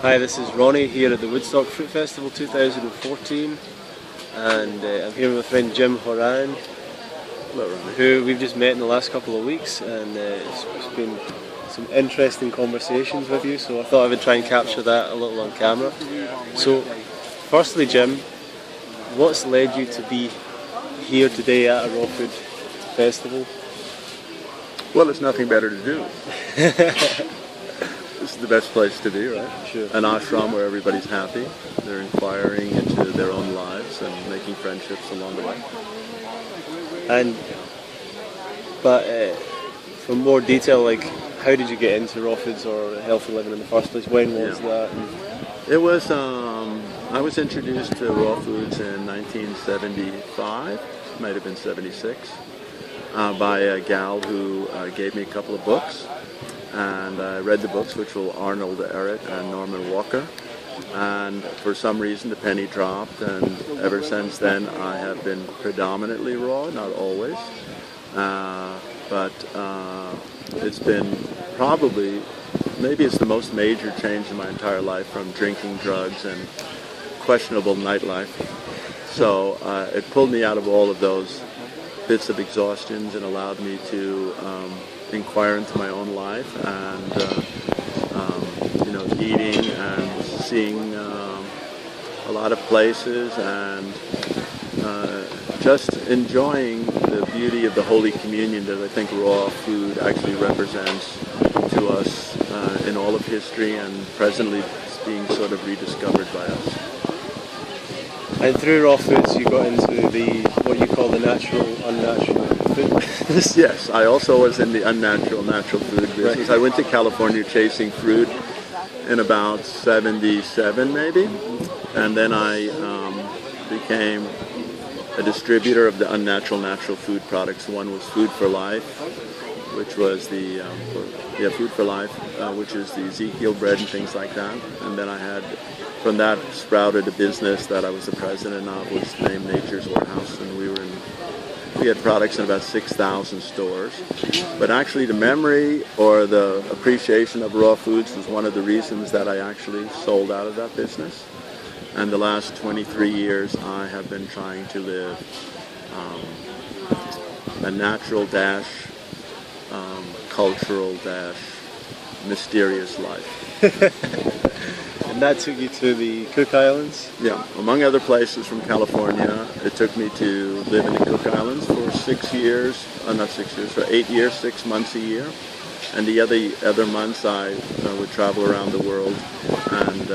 Hi, this is Ronnie here at the Woodstock Fruit Festival 2014, and I'm here with my friend Jim Horan, who we've just met in the last couple of weeks, and it's been some interesting conversations with you, so I thought I would try and capture that a little on camera. So, firstly Jim, what's led you to be here today at a raw food festival? Well, there's nothing better to do. This is the best place to be, right? Sure. An ashram where everybody's happy. They're inquiring into their own lives and making friendships along the way. But for more detail, like how did you get into raw foods or healthy living in the first place? When was that? It was, I was introduced to raw foods in 1975, might have been 76, by a gal who gave me a couple of books. And I read the books, which were Arnold Ehret and Norman Walker. And for some reason, the penny dropped. And ever since then, I have been predominantly raw, not always. But it's been probably, maybe it's the most major change in my entire life, from drinking, drugs, and questionable nightlife. So it pulled me out of all of those bits of exhaustions and allowed me to inquire into my own life and eating and seeing a lot of places and just enjoying the beauty of the Holy Communion that I think raw food actually represents to us in all of history, and presently it's being sort of rediscovered by us. And through raw foods you got into what you call the natural, unnatural food. Yes, I also was in the unnatural, natural food business. Right. I went to California chasing fruit in about 77 maybe, and then I became a distributor of the unnatural, natural food products. One was Food for Life, which was the, Food for Life, which is the Ezekiel bread and things like that. And then I had, from that sprouted a business that I was the president of, was named Nature's Warehouse, and we had products in about 6,000 stores. But actually the memory or the appreciation of raw foods was one of the reasons that I actually sold out of that business. And the last 23 years I have been trying to live a natural dash, cultural dash, mysterious life. And that took you to the Cook Islands? Yeah, among other places from California. It took me to live in the Cook Islands for 6 years, for 8 years, 6 months a year. And the other months I would travel around the world and,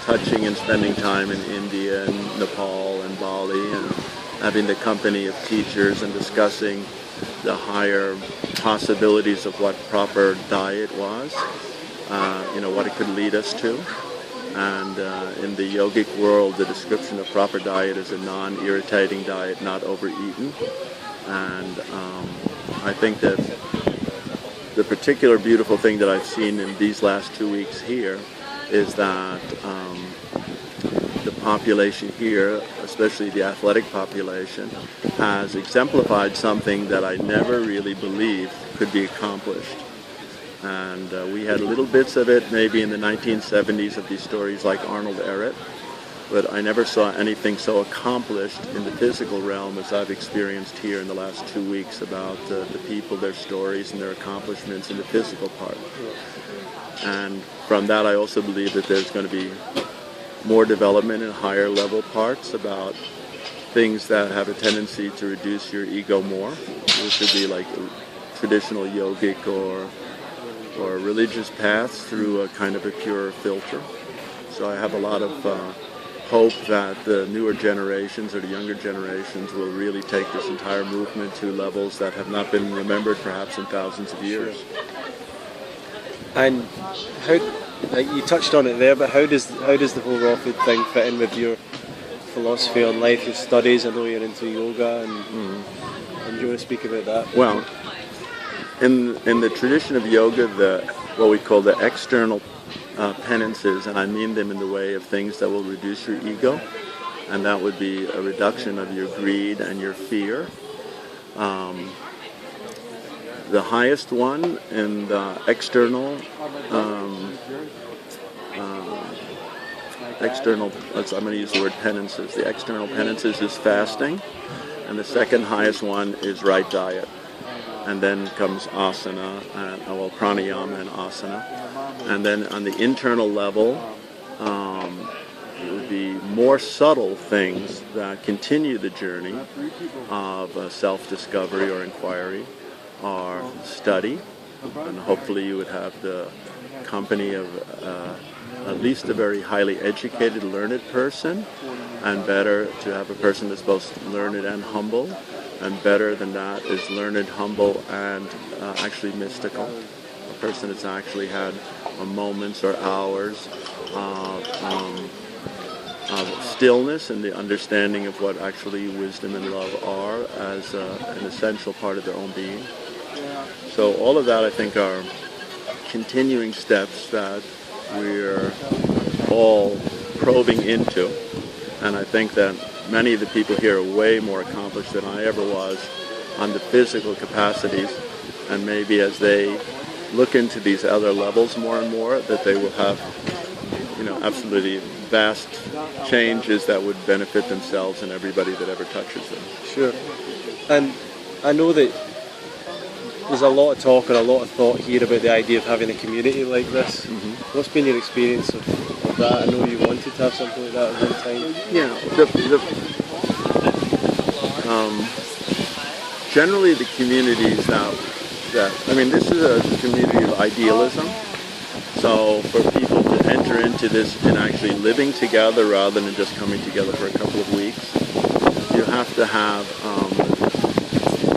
touching and spending time in India and Nepal and Bali, and having the company of teachers and discussing the higher possibilities of what proper diet was. What it could lead us to. And in the yogic world, the description of proper diet is a non-irritating diet, not overeaten. And I think that the particular beautiful thing that I've seen in these last 2 weeks here is that the population here, especially the athletic population, has exemplified something that I never really believed could be accomplished. And we had little bits of it maybe in the 1970s of these stories like Arnold Ehret, but I never saw anything so accomplished in the physical realm as I've experienced here in the last 2 weeks about the people, their stories, and their accomplishments in the physical part. And from that I also believe that there's going to be more development in higher level parts about things that have a tendency to reduce your ego more, which would be like traditional yogic or religious paths through a kind of a pure filter. So I have a lot of hope that the newer generations or the younger generations will really take this entire movement to levels that have not been remembered perhaps in thousands of years. And how, you touched on it there, but how does the whole raw food thing fit in with your philosophy on life, your studies? I know you're into yoga, and do you want to speak about that? Well, in the tradition of yoga, what we call the external penances, and I mean them in the way of things that will reduce your ego, and that would be a reduction of your greed and your fear. The highest one in the external external, I'm going to use the word penances. The external penances is fasting, and the second highest one is right diet. And then comes asana, pranayama and asana. And then on the internal level, the more subtle things that continue the journey of self-discovery or inquiry are study, and hopefully you would have the company of at least a very highly educated, learned person, and better to have a person that's both learned and humble, and better than that is learned, humble, and actually mystical. A person that's actually had moments or hours of stillness and the understanding of what actually wisdom and love are as an essential part of their own being. So all of that, I think, are continuing steps that we're all probing into. And I think that many of the people here are way more accomplished than I ever was on the physical capacities. And maybe as they look into these other levels more and more, that they will have, absolutely vast changes that would benefit themselves and everybody that ever touches them. Sure. And I know that there's a lot of talk and a lot of thought here about the idea of having a community like this. Mm-hmm. What's been your experience of that? I know you wanted to have something like that at one time. Yeah. Generally the communities that this is a community of idealism. So for people to enter into this and actually living together rather than just coming together for a couple of weeks, you have to have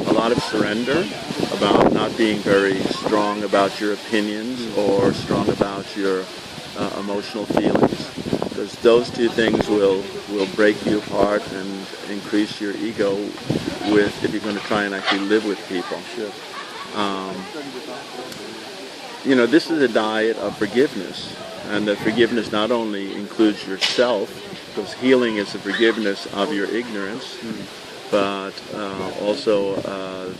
a lot of surrender about not being very strong about your opinions or strong about your emotional feelings, because those two things will break you apart and increase your ego if you're going to try and actually live with people. Sure. This is a diet of forgiveness, and the forgiveness not only includes yourself, because healing is the forgiveness of your ignorance, but also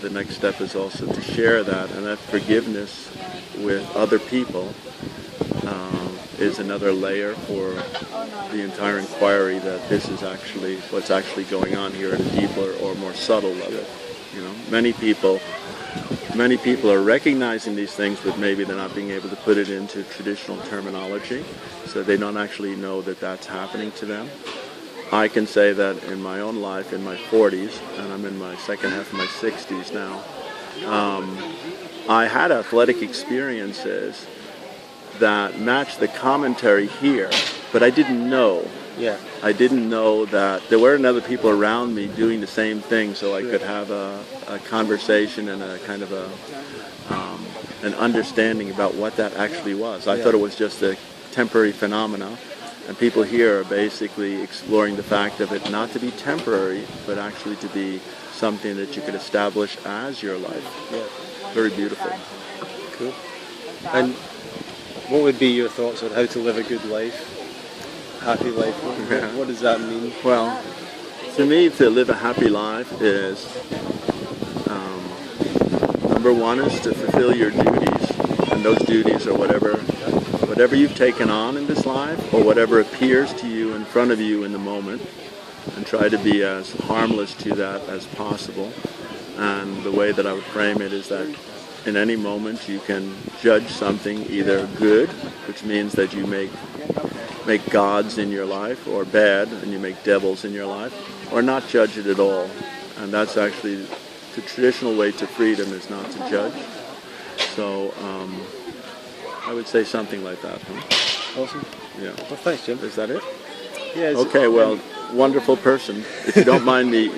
the next step is also to share that, and that forgiveness with other people is another layer for the entire inquiry that this is actually what's actually going on here at a deeper or more subtle level. Many people are recognizing these things, but maybe they're not being able to put it into traditional terminology, so they don't actually know that that's happening to them. I can say that in my own life, in my 40s, and I'm in my second half of my 60s now, I had athletic experiences that matched the commentary here, but I didn't know. Yeah. I didn't know that there weren't other people around me doing the same thing, so I could have a conversation and a kind of an understanding about what that actually was. I thought it was just a temporary phenomena, and people here are basically exploring the fact of it not to be temporary, but actually to be something that you could establish as your life. Yeah. Very beautiful. Cool. And what would be your thoughts on how to live a good life? Happy life? What does that mean? Well, to me, to live a happy life is, number one is to fulfill your duties, and those duties are whatever you've taken on in this life, or whatever appears to you in front of you in the moment, and try to be as harmless to that as possible. And the way that I would frame it is that in any moment you can judge something either good, which means that you make gods in your life, or bad, and you make devils in your life, or not judge it at all. And that's actually the traditional way to freedom, is not to judge. So I would say something like that. Huh? Awesome. Yeah. Well, thanks, Jim. Is that it? Yeah. Okay, well, wonderful person. If you don't mind me,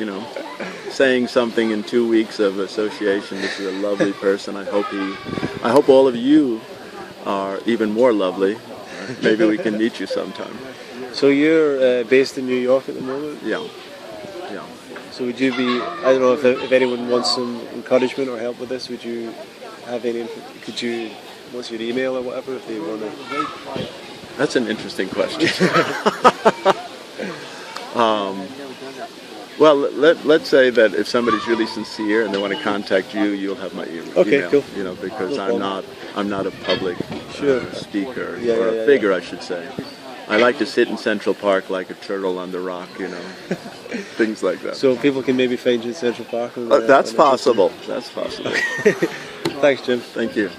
saying something in 2 weeks of association, this is a lovely person. I hope all of you are even more lovely. Maybe we can meet you sometime. So you're based in New York at the moment? Yeah. So would you be, I don't know if anyone wants some encouragement or help with this, would you have any, what's your email or whatever if they want to? That's an interesting question. Well, let's say that if somebody's really sincere and they want to contact you, you'll have my email. Okay, cool. Because I'm not a public speaker or a figure, I should say. I like to sit in Central Park like a turtle on the rock, you know, things like that. So people can maybe find you in Central Park? That's possible. That's possible. Thanks, Jim. Thank you.